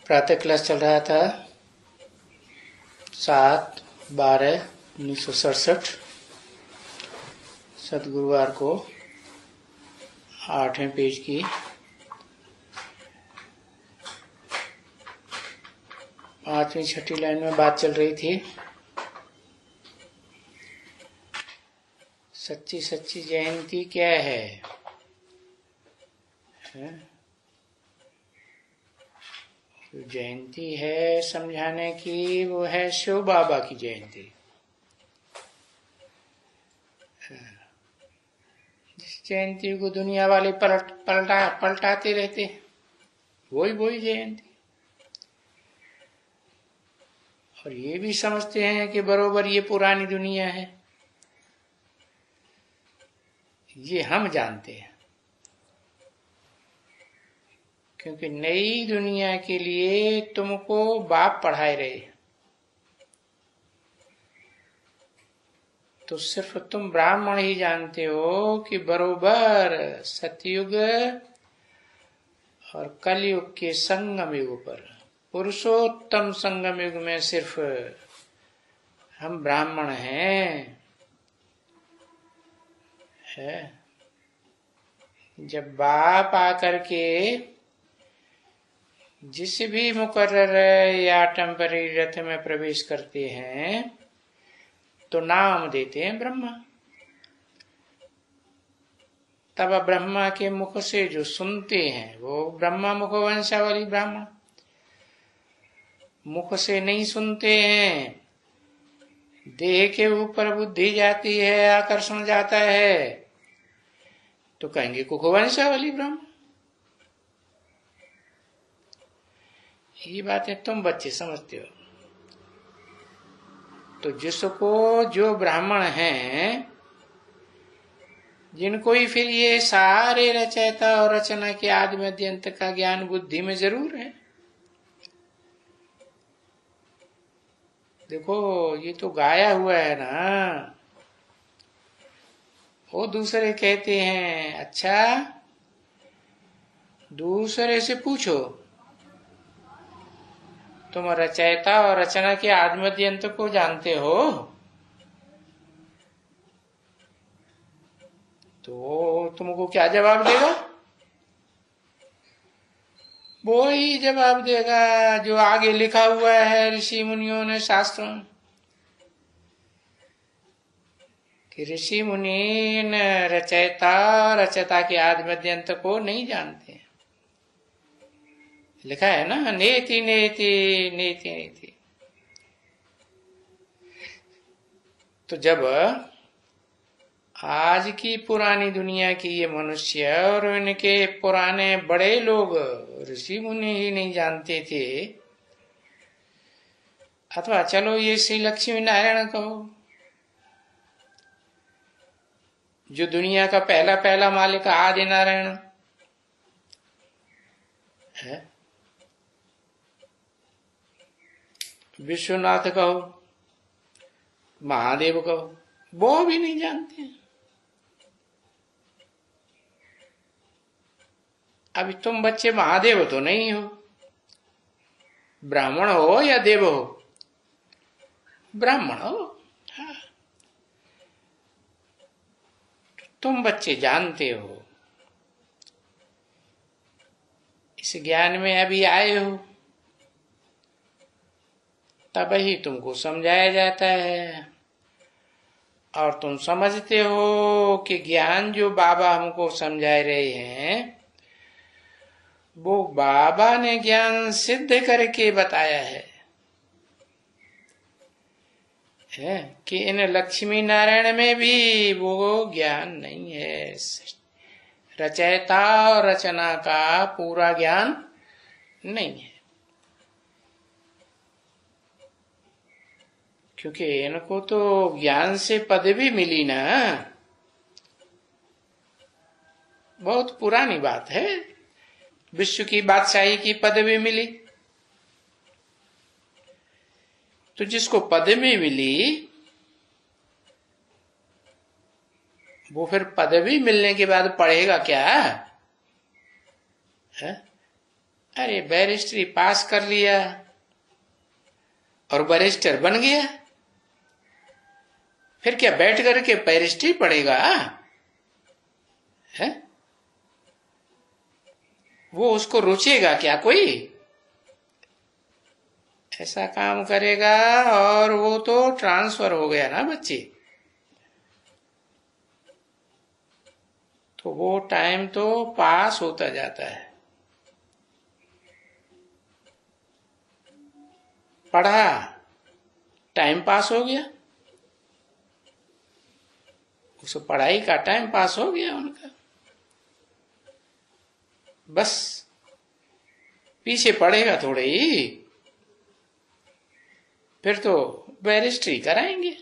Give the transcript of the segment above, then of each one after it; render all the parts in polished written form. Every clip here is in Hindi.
प्रातः क्लास चल रहा था 7/12/1967 सदगुरुवार को 8वें पेज की 5वीं 6ठी लाइन में बात चल रही थी। सच्ची सच्ची जयंती क्या है? जो जयंती है समझाने की, वो है शिव बाबा की जयंती। जिस जयंती को दुनिया वाले पलटाते रहते, वही जयंती। और ये भी समझते हैं कि बरोबर ये पुरानी दुनिया है। ये हम जानते हैं, क्योंकि नई दुनिया के लिए तुमको बाप पढ़ाए रहे, तो सिर्फ तुम ब्राह्मण ही जानते हो कि बरोबर सतयुग और कलयुग के संगम युग पर, पुरुषोत्तम संगम युग में सिर्फ हम ब्राह्मण हैं। जब बाप आकर के जिस भी मुकर्रर या टेम्पररी रथ में प्रवेश करते हैं तो नाम देते हैं ब्रह्मा। तब ब्रह्मा के मुख से जो सुनते हैं वो ब्रह्मा मुख वंशावली ब्राह्मण, मुख से नहीं सुनते हैं। देह के ऊपर बुद्धि जाती है, आकर्षण जाता है, तो कहेंगे कुखवंशावली ब्रह्म। ये बातें तुम बच्चे समझते हो। तो जिसको जो ब्राह्मण हैं, जिनको ही फिर ये सारे रचयिता और रचना के आदि मध्य अंत का ज्ञान बुद्धि में जरूर है। देखो ये तो गाया हुआ है ना। वो दूसरे कहते हैं, अच्छा दूसरे से पूछो, तुम रचयिता और रचना के आदि मध्य अंत को जानते हो? तो तुमको क्या जवाब देगा? वो ही जवाब देगा जो आगे लिखा हुआ है ऋषि मुनियों ने शास्त्रों में, कि ऋषि मुनि रचयिता के आदि मध्य अंत को नहीं जानते। लिखा है ना, नेति नेति नेति नेति। तो जब आज की पुरानी दुनिया की ये मनुष्य और इनके पुराने बड़े लोग ऋषि मुनि ही नहीं जानते थे, अथवा चलो ये श्री लक्ष्मी नारायण कहो, जो दुनिया का पहला मालिक आदि नारायण है, विश्वनाथ कहो, महादेव कहो, वो भी नहीं जानते हैं। अभी तुम बच्चे महादेव तो नहीं हो, ब्राह्मण हो या देव हो? ब्राह्मण हो। हाँ। तुम बच्चे जानते हो, इस ज्ञान में अभी आए हो, तब ही तुमको समझाया जाता है। और तुम समझते हो कि ज्ञान जो बाबा हमको समझा रहे हैं, वो बाबा ने ज्ञान सिद्ध करके बताया है कि इन लक्ष्मी नारायण में भी वो ज्ञान नहीं है। रचयिता और रचना का पूरा ज्ञान नहीं है, क्योंकि इनको तो ज्ञान से पदवी मिली ना। बहुत पुरानी बात है, विश्व की बादशाही की पदवी मिली। तो जिसको पदवी मिली वो फिर पदवी मिलने के बाद पढ़ेगा क्या है? अरे बैरिस्ट्री पास कर लिया और बैरिस्टर बन गया, फिर क्या बैठ करके बैरिस्ट्री पढ़ेगा? है वो उसको रुचेगा क्या कोई? ऐसा काम करेगा और वो तो ट्रांसफर हो गया ना बच्चे। तो वो टाइम तो पास होता जाता है। पढ़ा, टाइम पास हो गया, उस पढ़ाई का टाइम पास हो गया उनका। बस पीछे पड़ेगा थोड़े ही, फिर तो बैरिस्ट्री कराएंगे।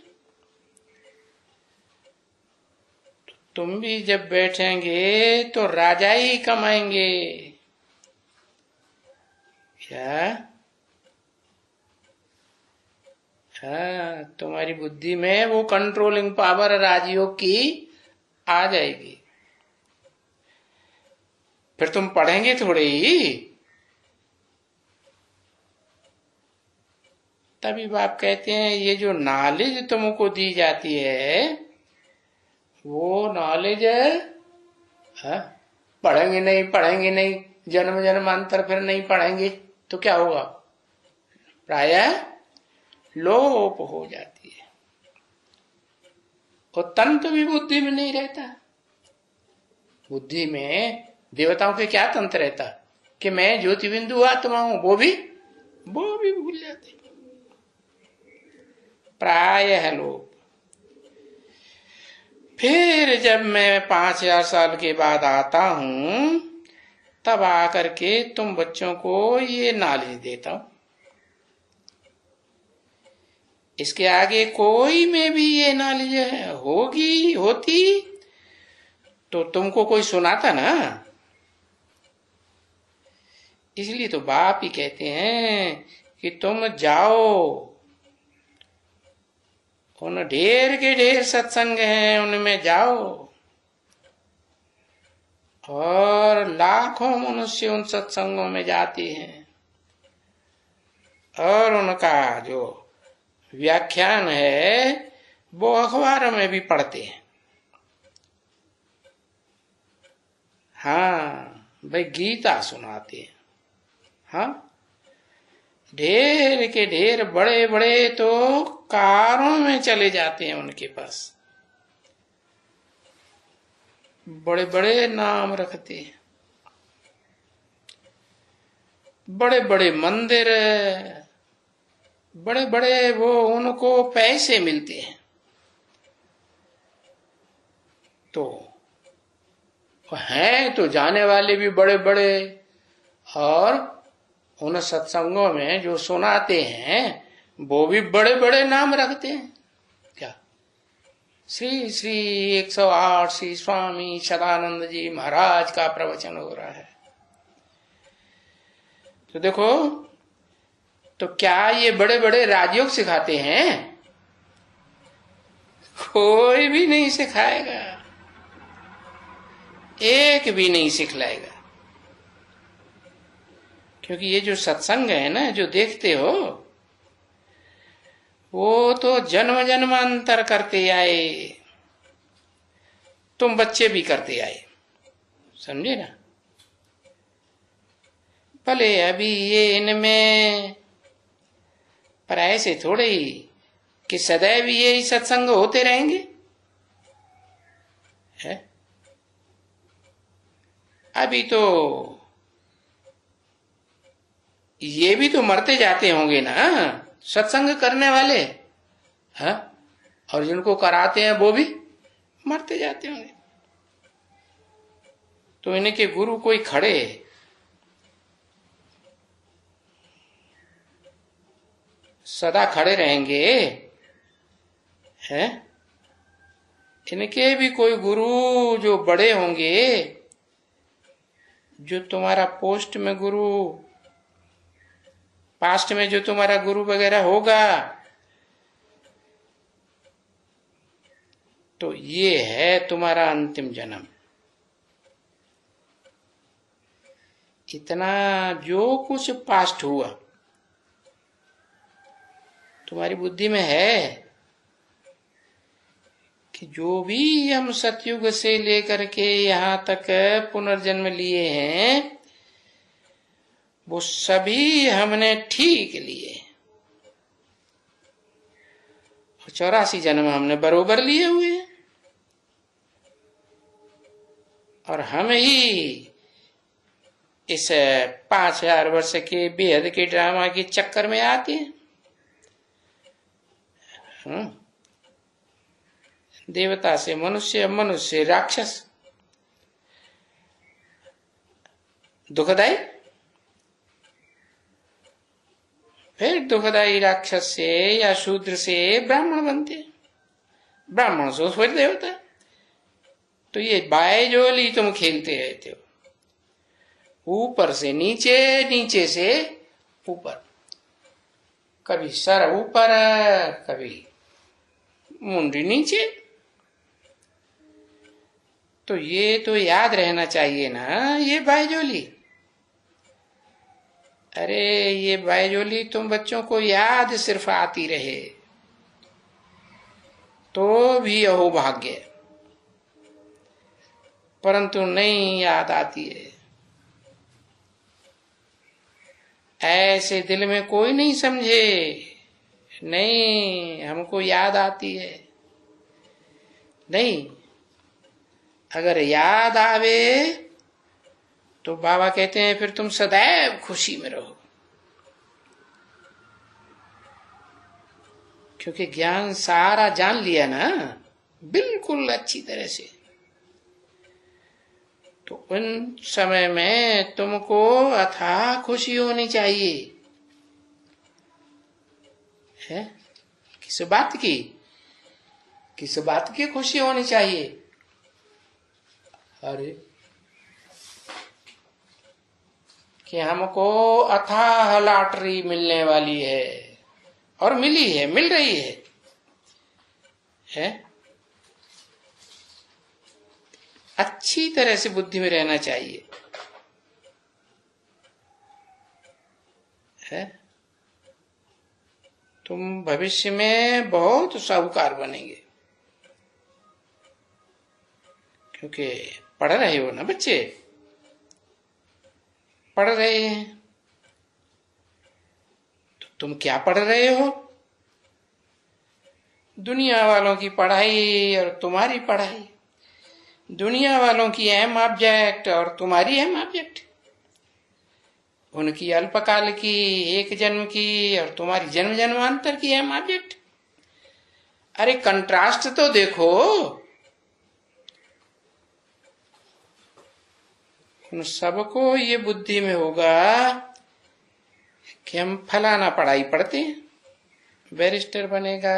तुम भी जब बैठेंगे तो राजा ही कमाएंगे क्या? हाँ, तुम्हारी बुद्धि में वो कंट्रोलिंग पावर राजयोग की आ जाएगी। फिर तुम पढ़ेंगे थोड़े ही, तभी बाप कहते हैं ये जो नॉलेज तुमको दी जाती है वो नॉलेज पढ़ेंगे नहीं, जन्म जन्मांतर फिर नहीं पढ़ेंगे तो क्या होगा? प्रायः लोप हो जाती है। और तंत्र भी बुद्धि में नहीं रहता। बुद्धि में देवताओं के क्या तंत्र रहता कि मैं ज्योति बिंदु आत्मा हूं, वो भी भूल जाते। प्रायः लोप। फिर जब मैं 5000 साल के बाद आता हूं तब आकर के तुम बच्चों को ये नॉलेज देता हूं। इसके आगे कोई में भी ये नॉलेज होती तो तुमको कोई सुनाता ना। इसलिए तो बाप ही कहते हैं कि तुम जाओ, उन ढेर के ढेर सत्संग हैं उनमें जाओ, और लाखों मनुष्य उन सत्संगों में जाते हैं और उनका जो व्याख्यान है वो अखबार में भी पढ़ते हैं। हाँ भाई, गीता सुनाते हैं। हाँ, ढेर के ढेर बड़े बड़े तो कारों में चले जाते हैं उनके पास, बड़े बड़े नाम रखते हैं, बड़े बड़े मंदिर, बड़े बड़े वो उनको पैसे मिलते हैं। तो हैं तो जाने वाले भी बड़े बड़े, और उन सत्संगों में जो सुनाते हैं वो भी बड़े बड़े नाम रखते हैं। क्या श्री श्री 108 श्री स्वामी सदानंद जी महाराज का प्रवचन हो रहा है। तो देखो, तो क्या ये बड़े बड़े राजयोग सिखाते हैं? कोई भी नहीं सिखाएगा, एक भी नहीं सिखलाएगा। क्योंकि ये जो सत्संग है ना, जो देखते हो, वो तो जन्म जन्मांतर करते आए, तुम बच्चे भी करते आए, समझे ना? भले अभी ये इनमें, पर ऐसे थोड़े ही कि सदैव यही सत्संग होते रहेंगे। है अभी तो ये भी तो मरते जाते होंगे ना सत्संग करने वाले, हाँ, और जिनको कराते हैं वो भी मरते जाते होंगे। तो इनके गुरु कोई खड़े सदा खड़े रहेंगे? हैं? इनके भी कोई गुरु जो बड़े होंगे, जो तुम्हारा पोस्ट में गुरु, पास्ट में जो तुम्हारा गुरु वगैरह होगा, तो ये है तुम्हारा अंतिम जन्म। इतना जो कुछ पास्ट हुआ तुम्हारी बुद्धि में है कि जो भी हम सतयुग से लेकर के यहाँ तक पुनर्जन्म लिए हैं वो सभी हमने ठीक लिए। 84 जन्म हमने बरोबर लिए हुए हैं और हम ही इस 5000 वर्ष के बेहद के ड्रामा के चक्कर में आते हैं। देवता से मनुष्य, मनुष्य से राक्षस, दुखदाई, फिर दुखदाई राक्षस से या शूद्र से ब्राह्मण बनते, ब्राह्मण से फिर देवता। तो ये बायजोली तुम खेलते रहते हो, ऊपर से नीचे, नीचे से ऊपर, कभी सर ऊपर, कभी मुंडी नीचे। तो ये तो याद रहना चाहिए ना ये बायजोली। अरे ये बायजोली तुम बच्चों को याद सिर्फ आती रहे तो भी अहोभाग्य, परंतु नहीं याद आती है। ऐसे दिल में कोई नहीं समझे, नहीं हमको याद आती है, नहीं। अगर याद आवे तो बाबा कहते हैं फिर तुम सदैव खुशी में रहो, क्योंकि ज्ञान सारा जान लिया ना बिल्कुल अच्छी तरह से। तो उन समय में तुमको अथाह खुशी होनी चाहिए। है किस बात की, किस बात की खुशी होनी चाहिए? अरे कि हमको अथाह लॉटरी मिलने वाली है और मिली है, मिल रही है? अच्छी तरह से बुद्धि में रहना चाहिए। है तुम भविष्य में बहुत साहूकार बनेंगे, क्योंकि पढ़ रहे हो ना बच्चे, पढ़ रहे हैं। तो तुम क्या पढ़ रहे हो? दुनिया वालों की पढ़ाई और तुम्हारी पढ़ाई, दुनिया वालों की अहम ऑब्जेक्ट और तुम्हारी अहम ऑब्जेक्ट, उनकी अल्पकाल की एक जन्म की और तुम्हारी जन्म जन्मांतर की अहम ऑब्जेक्ट। अरे कंट्रास्ट तो देखो। उन सबको ये बुद्धि में होगा कि हम फलाना पढ़ाई पढ़ते हैं, बैरिस्टर बनेगा,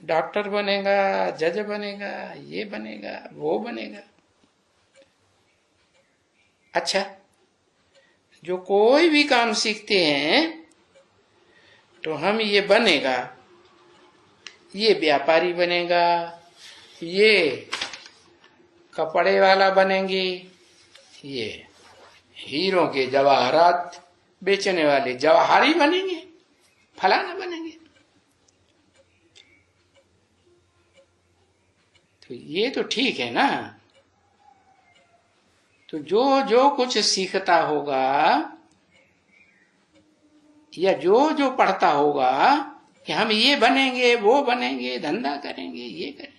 डॉक्टर बनेगा, जज बनेगा, ये बनेगा, वो बनेगा। अच्छा, जो कोई भी काम सीखते हैं तो हम ये बनेगा, ये व्यापारी बनेगा, ये कपड़े वाला बनेंगे, ये हीरो के जवाहरात बेचने वाले जवाहरी बनेंगे, फलाना बनेंगे। तो ये तो ठीक है ना। तो जो जो कुछ सीखता होगा या जो जो पढ़ता होगा कि हम ये बनेंगे, वो बनेंगे, धंधा करेंगे, ये करेंगे,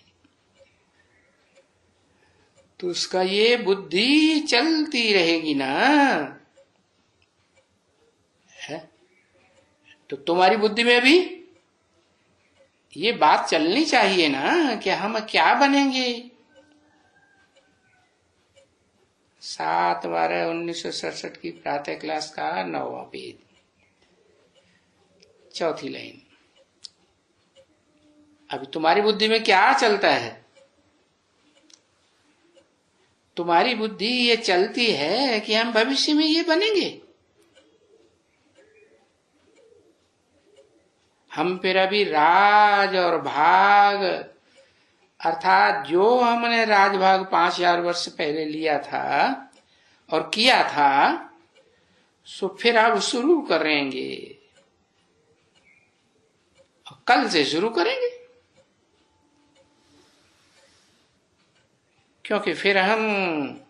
तो उसका ये बुद्धि चलती रहेगी ना। है तो तुम्हारी बुद्धि में भी ये बात चलनी चाहिए ना कि हम क्या बनेंगे। 7/12/1967 की प्रातः क्लास का 9वां पेज, 4थी लाइन। अभी तुम्हारी बुद्धि में क्या चलता है? तुम्हारी बुद्धि ये चलती है कि हम भविष्य में ये बनेंगे। हम फिर अभी राज और भाग, अर्थात जो हमने राजभाग 5000 वर्ष पहले लिया था और किया था, सो फिर अब शुरू करेंगे, कल से शुरू करेंगे, क्योंकि फिर हम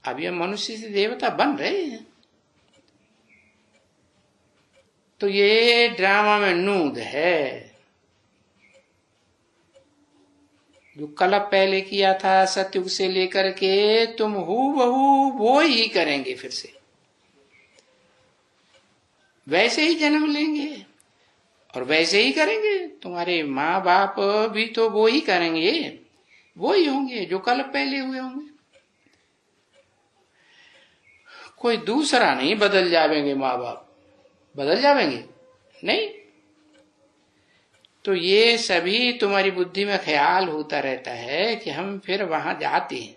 अभी हम मनुष्य से देवता बन रहे हैं। तो ये ड्रामा में नूद है। जो कल पहले किया था सतयुग से लेकर के, तुम हूबहू वो ही करेंगे, फिर से वैसे ही जन्म लेंगे और वैसे ही करेंगे। तुम्हारे माँ बाप भी तो वो ही करेंगे, वो ही होंगे जो कल पहले हुए होंगे। कोई दूसरा नहीं बदल जाएंगे, माँ बाप बदल जाएंगे नहीं। तो ये सभी तुम्हारी बुद्धि में ख्याल होता रहता है कि हम फिर वहां जाते हैं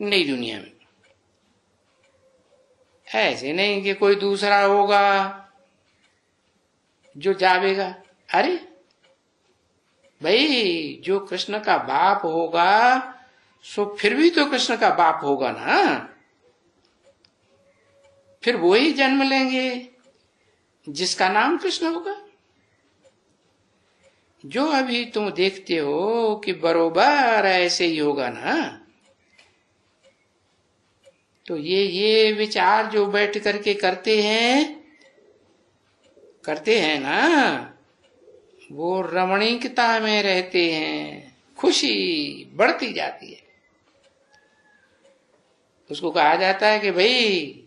नई दुनिया में। ऐसे नहीं कि कोई दूसरा होगा जो जावेगा। अरे भाई, जो कृष्ण का बाप होगा सो फिर भी तो कृष्ण का बाप होगा ना, फिर वो ही जन्म लेंगे जिसका नाम कृष्ण होगा। जो अभी तुम देखते हो कि बरोबर ऐसे ही होगा ना, तो ये विचार जो बैठ करके करते हैं ना, वो रमणीकता में रहते हैं, खुशी बढ़ती जाती है। उसको कहा जाता है कि भाई,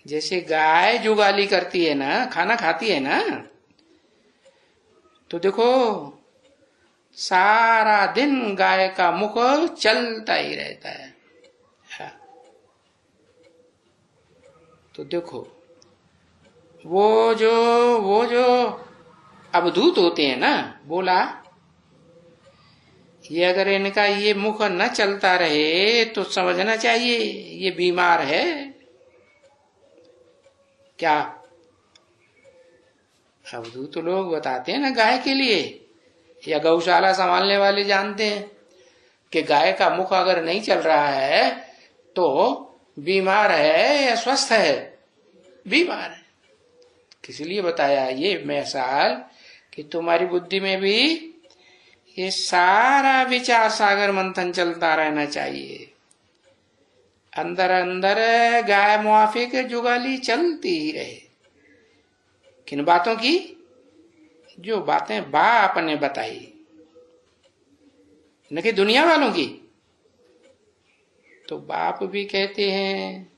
जैसे गाय जुगाली करती है ना, खाना खाती है ना, तो देखो सारा दिन गाय का मुख चलता ही रहता है। तो देखो वो जो अवधूत होते हैं ना, बोला ये अगर इनका ये मुख न चलता रहे तो समझना चाहिए ये बीमार है। क्या अवधूत लोग बताते हैं ना गाय के लिए, या गौशाला संभालने वाले जानते हैं कि गाय का मुख अगर नहीं चल रहा है तो बीमार है या स्वस्थ है, बीमार है। किस लिए बताया ये मिसाल कि तुम्हारी बुद्धि में भी ये सारा विचार सागर मंथन चलता रहना चाहिए। अंदर अंदर गाय मुआफिक जुगाली चलती ही रहे। किन बातों की? जो बातें बाप ने बताई, न कि दुनिया वालों की। तो बाप भी कहते हैं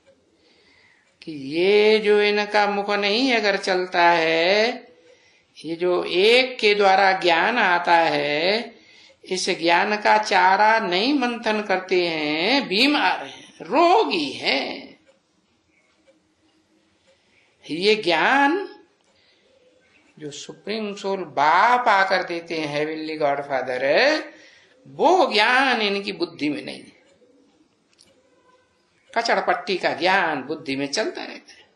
कि ये जो इनका मुख नहीं अगर चलता है, ये जो एक के द्वारा ज्ञान आता है, इस ज्ञान का चारा नहीं मंथन करते हैं, बीमार हैं, रोगी हैं। ये ज्ञान जो सुप्रीम सोल बाप आकर देते हैं, हेवनली गॉड फादर, वो ज्ञान इनकी बुद्धि में नहीं है। कचड़ पट्टी का ज्ञान बुद्धि में चलता रहता है।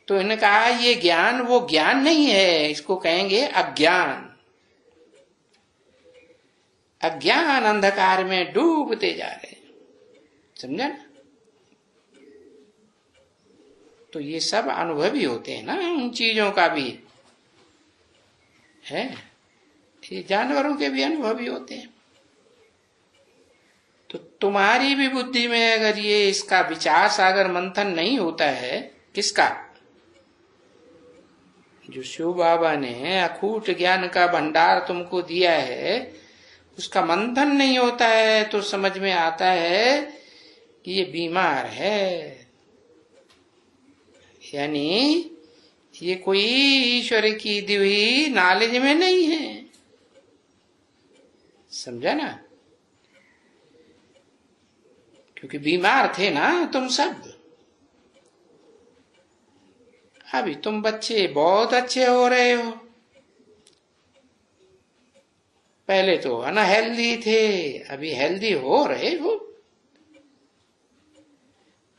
तो इन्होंने कहा ये ज्ञान वो ज्ञान नहीं है, इसको कहेंगे अज्ञान। अज्ञान अंधकार में डूबते जा रहे हैं, समझा ना? तो ये सब अनुभवी होते हैं ना, उन चीजों का भी है, ये जानवरों के भी अनुभवी होते हैं। तो तुम्हारी भी बुद्धि में अगर ये इसका विचार सागर मंथन नहीं होता है, किसका? जो शिव बाबा ने अखूट ज्ञान का भंडार तुमको दिया है, उसका मंथन नहीं होता है, तो समझ में आता है कि ये बीमार है। यानी ये कोई ईश्वर की दी हुई नॉलेज में नहीं है, समझा ना? क्योंकि बीमार थे ना तुम सब। अभी तुम बच्चे बहुत अच्छे हो रहे हो, पहले तो अनहेल्दी थे, अभी हेल्दी हो रहे हो।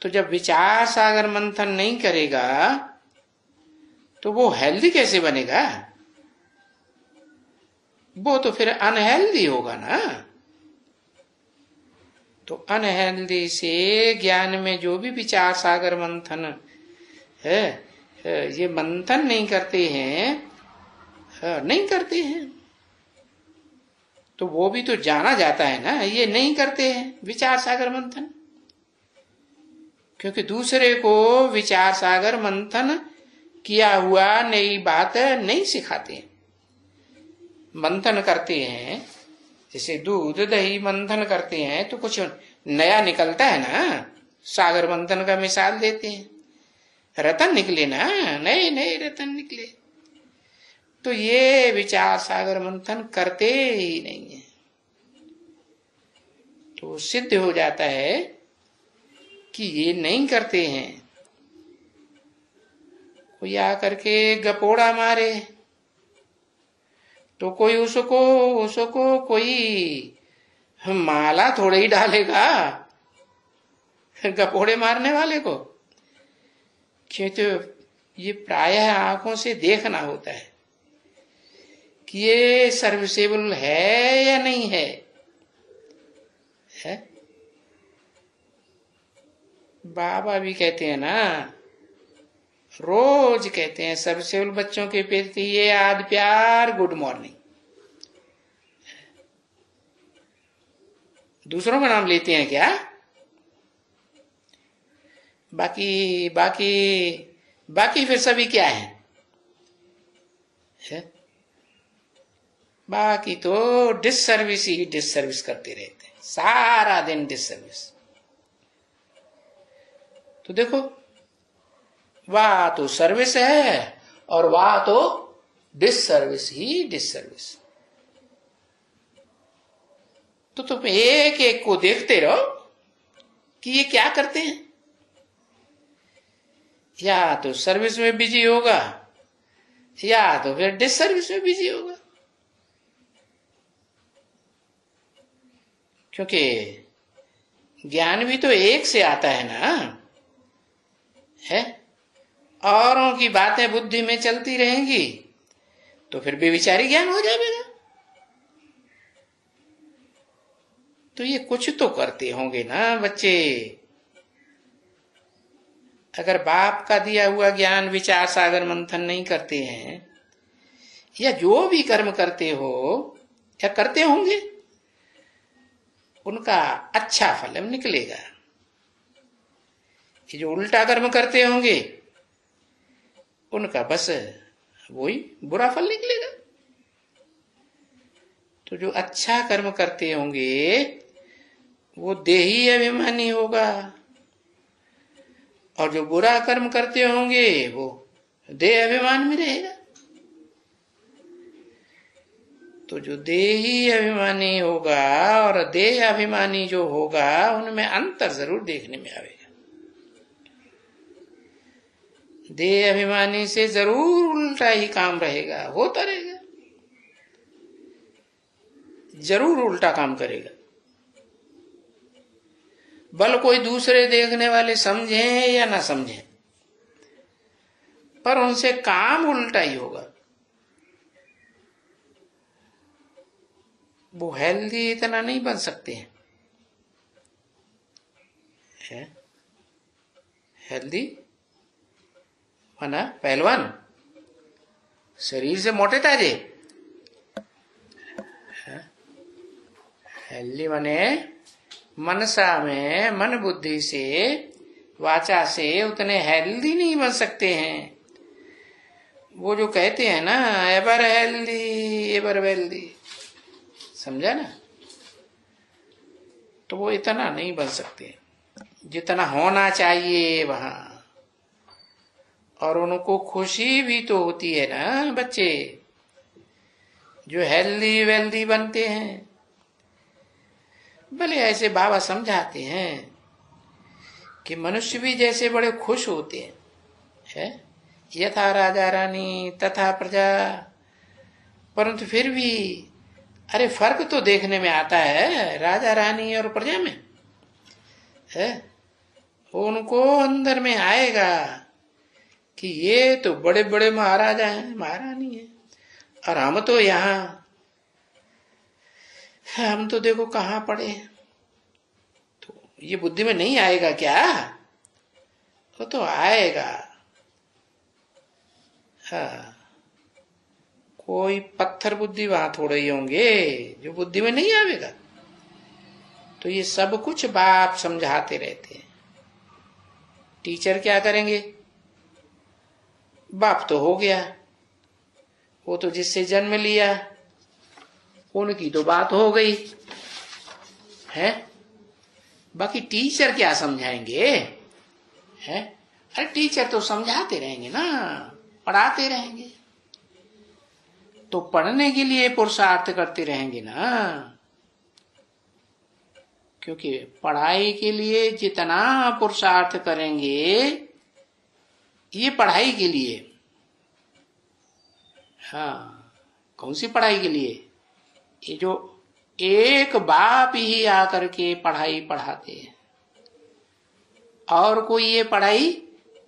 तो जब विचार सागर मंथन नहीं करेगा तो वो हेल्दी कैसे बनेगा? वो तो फिर अनहेल्दी होगा ना। तो अनहेल्दी से ज्ञान में जो भी विचार सागर मंथन है, ये मंथन नहीं करते हैं, नहीं करते हैं, तो वो भी तो जाना जाता है ना, ये नहीं करते हैं विचार सागर मंथन, क्योंकि दूसरे को विचार सागर मंथन किया हुआ नई बात नहीं सिखाते हैं। मंथन करते हैं, जैसे दूध दही मंथन करते हैं तो कुछ नया निकलता है ना, सागर मंथन का मिसाल देते हैं, रतन निकले ना, नए नए रतन निकले। तो ये विचार सागर मंथन करते ही नहीं है, तो सिद्ध हो जाता है कि ये नहीं करते हैं। कोई आकर के गपोड़ा मारे तो कोई उसको कोई माला थोड़े ही डालेगा गपोड़े मारने वाले को, क्यों? तो ये प्रायः आंखों से देखना होता है कि ये सर्विसेबल है या नहीं है, बाबा भी कहते हैं ना, रोज कहते हैं सर्विसेबल बच्चों के प्रति ये आद प्यार, गुड मॉर्निंग। दूसरों का नाम लेते हैं क्या? बाकी बाकी बाकी फिर सभी क्या है? बाकी तो डिससर्विस ही डिससर्विस करते रहते हैं, सारा दिन डिससर्विस। तो देखो, वाह तो सर्विस है और वाह तो डिससर्विस ही डिससर्विस। तो तुम एक एक को देखते रहो कि ये क्या करते हैं, या तो सर्विस में बिजी होगा या तो फिर डिससर्विस में बिजी होगा, क्योंकि ज्ञान भी तो एक से आता है ना, है? औरों की बातें बुद्धि में चलती रहेंगी तो फिर बेविचारी ज्ञान हो जाएगा। तो ये कुछ तो करते होंगे ना बच्चे। अगर बाप का दिया हुआ ज्ञान विचार सागर मंथन नहीं करते हैं, या जो भी कर्म करते हो या करते होंगे, उनका अच्छा फल निकलेगा। ये जो उल्टा कर्म करते होंगे उनका बस वही बुरा फल निकलेगा। तो जो अच्छा कर्म करते होंगे वो देही अभिमानी होगा, और जो बुरा कर्म करते होंगे वो देह अभिमान में रहेगा। तो जो देही अभिमानी होगा और देह अभिमानी जो होगा, उनमें अंतर जरूर देखने में आएगा। देह अभिमानी से जरूर उल्टा ही काम रहेगा, होता रहेगा, जरूर उल्टा काम करेगा। भले कोई दूसरे देखने वाले समझे या ना समझे, पर उनसे काम उल्टा ही होगा। वो हेल्दी इतना नहीं बन सकते हैं, हेल्दी माना पहलवान, शरीर से मोटे ताजे। हेल्दी माने मनसा में, मन बुद्धि से, वाचा से उतने हेल्दी नहीं बन सकते हैं। वो जो कहते हैं ना, एवर हेल्दी एवर वेल्दी, समझा ना? तो वो इतना नहीं बन सकते जितना होना चाहिए वहां। और उनको खुशी भी तो होती है ना बच्चे, जो हेल्दी वेल्दी बनते हैं। भले ऐसे बाबा समझाते हैं कि मनुष्य भी जैसे बड़े खुश होते हैं, है? यथा राजा रानी तथा प्रजा, परंतु फिर भी अरे फर्क तो देखने में आता है राजा रानी और प्रजा में, है? उनको अंदर में आएगा कि ये तो बड़े बड़े महाराजा हैं, महारानी हैं, और हम तो यहाँ, हम तो देखो कहाँ पड़े हैं। ये बुद्धि में नहीं आएगा क्या? वो तो आएगा। हाँ, कोई पत्थर बुद्धि वहां थोड़े ही होंगे जो बुद्धि में नहीं आवेगा। तो ये सब कुछ बाप समझाते रहते हैं। टीचर क्या करेंगे? बाप तो हो गया, वो तो जिससे जन्म लिया उनकी तो बात हो गई है। बाकी टीचर क्या समझाएंगे? है? अरे टीचर तो समझाते रहेंगे ना, पढ़ाते रहेंगे, तो पढ़ने के लिए पुरुषार्थ करते रहेंगे ना। क्योंकि पढ़ाई के लिए जितना पुरुषार्थ करेंगे, ये पढ़ाई के लिए। हाँ, कौन सी पढ़ाई के लिए? ये जो एक बाप ही आकर के पढ़ाई पढ़ाते हैं, और कोई ये पढ़ाई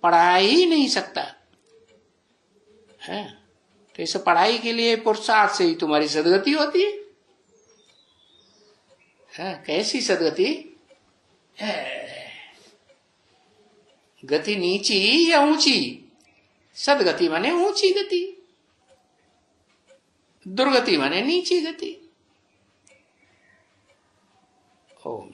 पढ़ा ही नहीं सकता है। तो इस पढ़ाई के लिए पुरुषार्थ से ही तुम्हारी सदगति होती है। कैसी सदगति? गति नीची या ऊंची? सदगति माने ऊंची गति, दुर्गति माने नीची गति। ओम।